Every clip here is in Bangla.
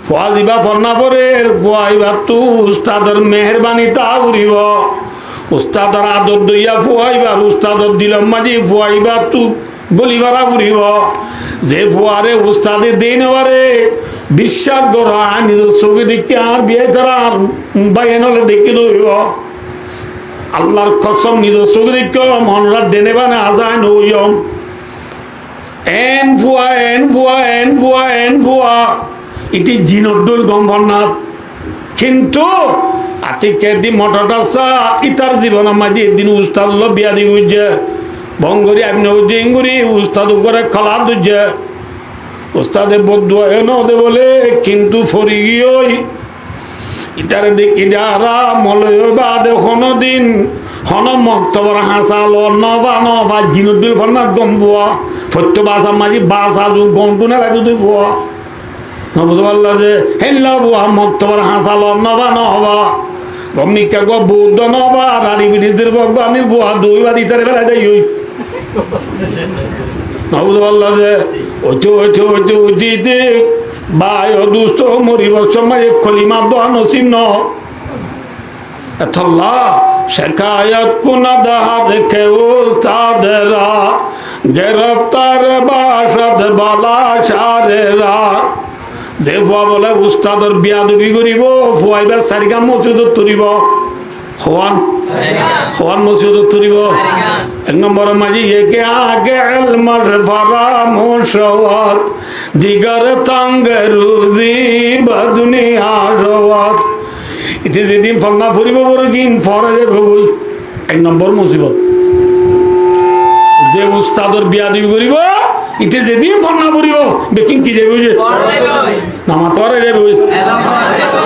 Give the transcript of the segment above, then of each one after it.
ফুয়া দিবা ফন্না পরে ফুয়াইবার তো উস্তাদর মেহরবানি তা উড়িব উস্তাদর আদর দইয়া ফুয়াইবার উস্তাদর দিলাম মাঝি ফুয়াইবার তু গলিবারা উড়িব যে ফুয়ারে উস্তাদে দেই নেবারে বিশ্বাস করো আর নিজের চোখে দেখি আর বিয়ে তারা বাইরে নলে দেখি দইব আল্লাহর কসম নিজের চোখে দেখি মনরা দেনে বানে আজায় নইম এন ফুয়া এন ফুয়া এন ফুয়া এন ফুয়া ইতি জিনদ্দুল গম্ভরনাথ কিন্তু আতিকে দি মটরটা সা ইতার জীবন মাঝে দিন উস্তাদ বিয়া দি বুঝছে ভঙ্গরি আপনি উজ্জিঙ্গুরি উস্তাদ উপরে খালা দুজে উস্তাদে বদুয়া এনো দে বলে কিন্তু ফরি গিয়ে ইতারে দেখি যারা মলয় বাদে কোনো দিন হন মক্তবর হাসাল নবা জিনদ্দুল ফরনাথ গম বুয়া সত্য বাসা মাঝি বাসা গমটু না রাজু তুই বুয়া নবুদ বললো যে হেল্লা বুয়া মক্তবর হাসাল নবা নহবা গমনিকা গো বৌদ্ধ নবা রানী বিড়িদের বক আমি বুয়া দুই বা দিতারে বেলা যাই ওই নবুদ বললো যে ওইটো ওইটো ওইটো উঠিতে বাই দুস্থ মরিবার সময় খলিমা দোয়া নসিব ন এথল্লা শেখায়ত কুনা দাহা দেখে উস্তাদেরা গ্রেফতার বাসাদ বালা সারেরা যে ফুয়া বলে উস্তাদর বিয়াদবি করিব ফুয়াইবার সারিকা মসজিদত তুলিব খোয়ান মসজিদত তুলিব এক নম্বর মাঝি একে আগে এলমার ফারা মুশওয়াত দিগার তাঙ্গে রুজি বাদুনিয়া সওয়াত ইতি যেদিন ফন্না ফুরিব বড় কিন ফরে যে ভগই এক নম্বর মুসিবত যে উস্তাদর বিয়াদবি করিব ইতে যেদিন ফন্না ফুরিব বেকিং কি যাইব যে নামা তরে যাইব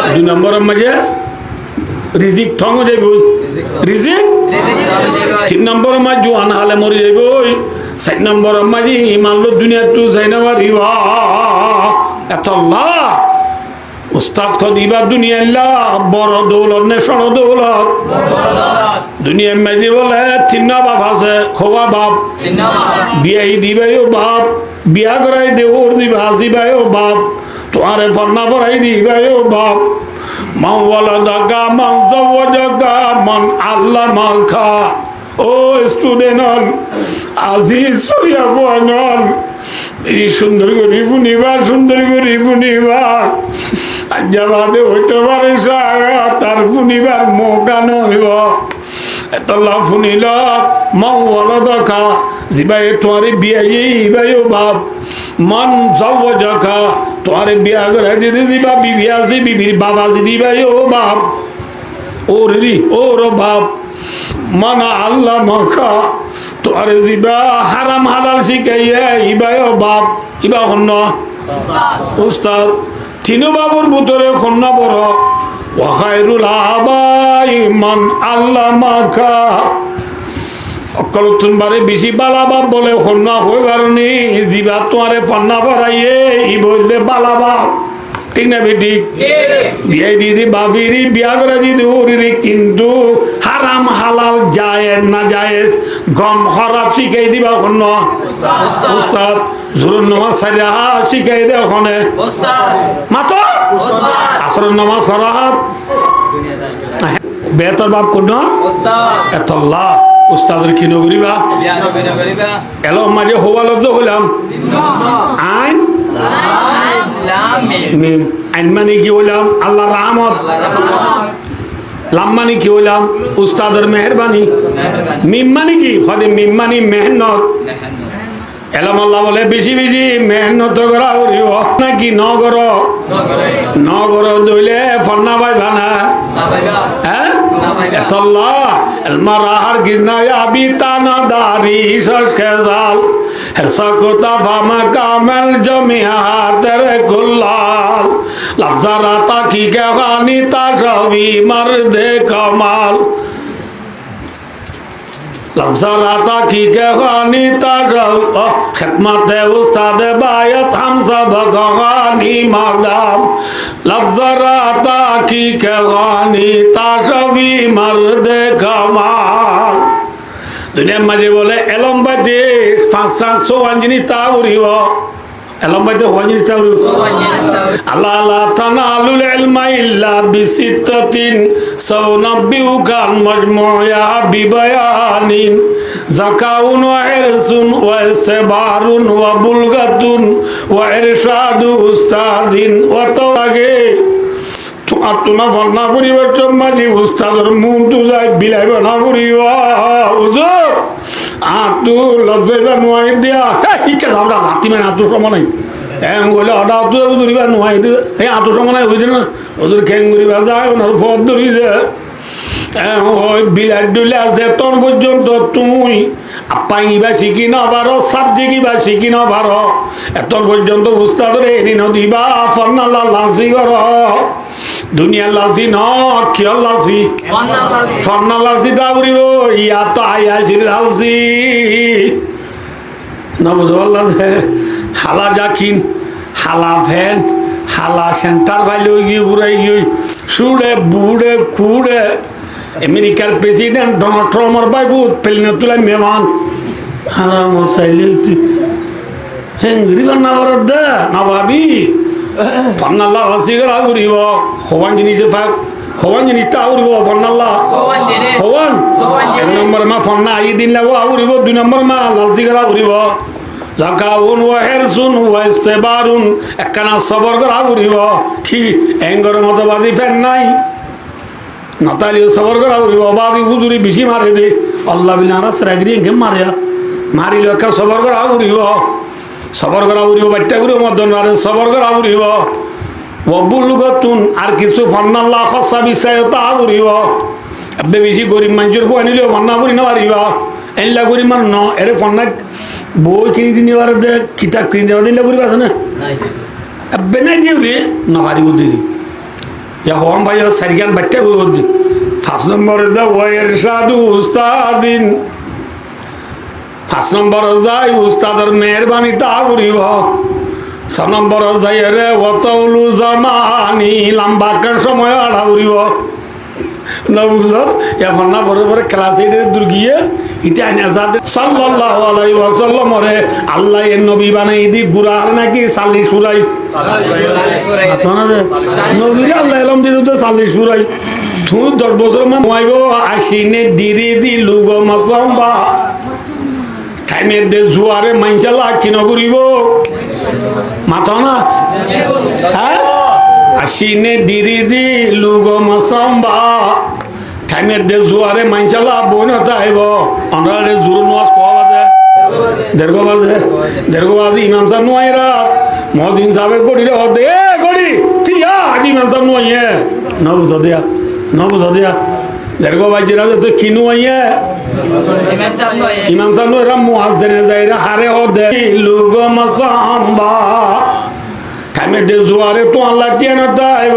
দুই নম্বর মাঝে রিজিক ঠং যাইব রিজিক তিন নম্বর মাঝ জোয়ান হালে মরি যাইব চার নম্বর মাঝি মানলো দুনিয়া তু যাই না পারিবা এতল্লা উস্তাদ খদিবা দুনিয়া বড় দৌলত নে সড় দৌলত দুনিয়া মাঝি বলে তিন্না বাপ আছে খোয়া বাপ বিয়াই দিবাইও বাপ বিয়া করাই দেউর দিবা আসিবাইও বাপ তোমারে ফন্না পড়াই দিবাইও বাপ মাওয়ালা দাগা মান জাওয়াজাগা মান আল্লাহ মাখা ও স্টুডেন্ট আজিজ সরিয়া বনল এই সুন্দর করে ফুনিবা সুন্দর করে ফুনিবা আজাবাদে হইতে পারে তার ফুনিবার মৌকানো হইব এতলা ফুনিল মাওয়ালা দাগা জিবাই তোমারে বিয়াই ইবাইও বাপ মন জাওয়াজাগা তোমারে বিয়া করে দিদি দিবা বিবি আছে বিবির বাবা দিদি ভাই ও বাপ ওর রি ওর বাপ মানা আল্লাহ মাখা তোমারে দিবা হারাম হালাল শিখাইয়া ইবাই ও বাপ ইবা হন্ন উস্তাদ তিনু বাবুর ভিতরে খন্না বড় ওয়াখাইরুল আবাই মান আল্লাহ মাখা অকল তোমারে বেশি বালা বাপ বলে খন্না হয়ে পারনি জিবা তোমারে ফন্না পড়াইয়ে ই বললে বালা বাপ ঠিক না বেটি বিয়ে দিদি বাবিরি বিয়া করে দিদি ওরিরি কিন্তু হারাম হালাল জায়েজ না জায়েজ গম খরাব শিখাই দিবা খন্ন উস্তাদ জোরুন নামাজ সারিয়া শিখাই দে ওখানে মাতো আসরের নামাজ খরাব বেতর বাপ কোন এতল্লা উস্তাদের কি নগরিবা এলো মাঝে হওয়া লব্ধ হইলাম আইন আইন মানে কি হইলাম আল্লাহ রহমত লাম মানে কি হইলাম উস্তাদের মেহরবানি মিম মানে কি হদে মিম মানে মেহনত এলাম আল্লাহ বলে বেশি বেশি মেহনত করা করিব নাকি নগর নগর দইলে ফন্না পাই ভানা হ্যাঁ এতল্লা এলমারাহার গিনায়া বিতানা দারি সসকেজাল হেসাকুতা ফামা কামেল জমিয়া তেরে কুল্লাল লফজারাতা কি গানি তাশাবি মর্দে কামাল लफ्ज़राता की कहानी ताजव खिदमत उस्ताद बायत हम सब कहानी मकदम लफ्ज़राता की कहानी ताशवी मर्द कमाल दुनिया मजे बोले एलम बजे 500 अंजनी तावरी हो এলম বাইতে হওয়া জিনিসটা আল্লাহ আল্লাহ তানালুল ইলমা ইল্লা বিসিত্তাতিন সাউনাবিউকান মাজমুয়া বিবায়ানিন যাকাউন ওয়া ইরসুন ওয়া ইসতিবারুন ওয়া বুলগাতুন ওয়া ইরশাদু উস্তাদিন ওয়া তাওয়াগে তোমার বন্যা পরিবর্তন মাঝে উস্তাদের মুখ তো যায় বিলাই বনা করিবা উজো আতু লজ্জাইবা নোয়াই দিয়া ইকে যাবড়া লাতি মানে আতু সমানাই বলে অর্ডার তো ধরিবা নোয়াই দিয়ে এই আতু সমানাই হয়েছে না ওদের খ্যাং করিবা যায় ওনার ফদ ধরি দে ওই বিলাই ডুলে আছে তোর পর্যন্ত তুই আপাইবা শিখি না পারো সাবজেক্টিবা শিখি না পারো এত পর্যন্ত উস্তাদের এনে নদীবা ফন্নাল্লা লাসি কর দুনিয়া লাসি ন কিয় লাসি ফন্না লাসি তা বলিব ইয়া তো আইয়াছি লাসি না বুঝতে পারলাম হালা জাকিন হালা ফ্যান হালা সেন্টার ফাইল গিয়ে ঘুরাই গিয়ে সুড়ে বুড়ে খুড়ে আমেরিকার প্রেসিডেন্ট ডোনাল্ড ট্রাম্পের বাইবু প্লেনে তুলে মেহমান হারাম চাইলে হেঙ্গি না বরাদ দে না ভাবি ফন্নাল্লাহ হাসি করা ঘুরিব হওয়ান জিনিসে থাক হওয়ান জিনিসটা আউরিব ফন্নাল্লাহ হওয়ান এক নম্বর মা ফন্না আই দিন লাগো আউরিব দুই নম্বর মা লালসি করা ঘুরিব জাকাউন ওয়া হিরসুন ওয়া ইসতিবারুন একখানা সবর করা ঘুরিব কি এঙ্গর মতো বাদি ফেন নাই নাতালিও সবর করা ঘুরিব বাদি হুজুরি বেশি মারে দে আল্লাহ বিনারা সেরাগিরি এঙ্গে মারিয়া মারিল একটা সবর করা ঘুরিব সবর করা উড়িব বাচ্চা করে মদন মারে সবর করা উড়িব ওবুলগতুন আর কিছু ফন্নাল্লাহ খসা বিষয়তা উড়িব এবে বেশি গরিব মানুষের বই নিলেও ফন্না করি না পারিব এল্লা গরিব মান ন এরে ফন্না বই কিনি দিনে পারে দে কিতাব কিনি দেওয়া দিলে গরিব আছে না এবে নাই দিয়ে রে না পারিব দিদি ইয়া হম ভাই সারিগান বাচ্চা বই দি 5 নম্বরে দা ওয়াইর সাধু উস্তাদিন 5 নম্বর যাই উস্তাদের মেহরবানি তা করিব 6 নম্বর যাই রে ওয়াতাউলু জামানি লম্বাকার সময় আড়া করিব না বুঝলো এখন না পরে পরে ক্লাস 8 এর দূর গিয়ে ইটা আইনা যাতে সাল্লাল্লাহু আলাইহি ওয়াসাল্লাম রে আল্লাহ এর নবী বানাই দি গুরার নাকি 40 সূরাই 40 সূরাই আপনারা নবী আল্লাহ এলম দিতে 40 সূরাই তুই 10 বছর মা মোয়াইবো আসিনে দিরি দি লুগো মাসাম্বা টাইমের দে জুয়ারে মাইনচালা কিন করিব মাথা না হ্যাঁ আসিনে দিরি দি লুগো মাসাম্বা টাইমের দে জুয়ারে মাইনচালা বোন তাইব আমরা জুর নোয়াজ পাওয়া বাজে দেড় বাজে ইমাম সাহেব নোয়াইরা মদিন সাহেব গড়ি রে দে গড়ি তিয়া আজ ইমাম সাহেব নোয়াইয়ে নবুঝ দিয়া দেড় বাজে রাজে তো কিনু আইয়ে ইমাম সাহেব এরা মুয়াজ্জিনে যাইরা হারে হদে লুগো মাসাম্বা কামে দে জুয়ারে তো আল্লাহ তিয়ান দাইব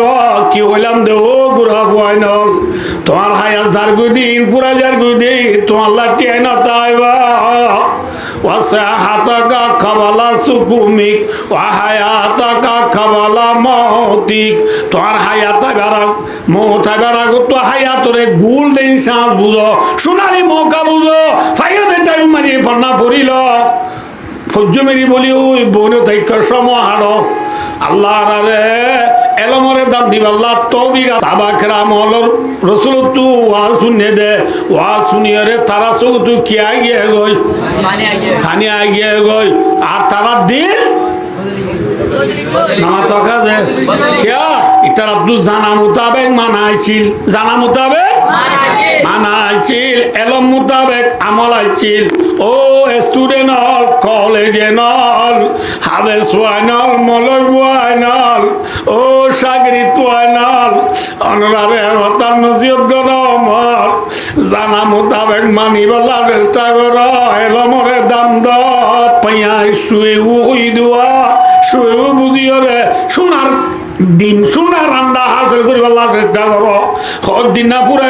কি হইলাম দে ও গুরা বয়নল তোমার হায়াত জার গুদিন পুরা জার গুদি তো আল্লাহ তিয়ান দাইব ওয়াসাহাতাকা খাবালা সুকুমিক ওয়া হায়াতাকা খাবালা মৌতিক তোমার হায়াতা গারা মৌতা গারা তো হায়াতরে গুল দেন শ্বাস বুঝো সোনালি মৌকা বুঝো ফাইয়াতে টাইম মারি ফন্না পড়িল ফজ্জ মেরি বলি ওই বনে থাইকার সময় হাড়ো আল্লাহ রে এলমরে দাম দিব আল্লাহ তৌবিগা সাবাকরা মলর রসুল তু ওয়া শুনে দে ওয়া শুনিয়ে রে তারা সব তু কি আগে গই খানি আগে গই আর তারা দিল নামা চকা যে কিয়া ইতার আব্দুল জানা মুতাবেক মানাইছিল মানাইছিল এলম মুতাবেক আমল আইছিল ও স্টুডেন্ট অল কলেজে নল হাবে সোয়ানল মলয় ওয়ানল ও সাগরি তোয়ানল অনরারে হতান নসিহত করো মর জানা মুতাবেক মানিবলা চেষ্টা করো এলমরে দাম দ পাইয়াই শুয়ে উই দুয়া শুয়ে বুঝিও রে সোনার দিন সোনার রান্দা হাসিল করিবার চেষ্টা করো দিন না পুরা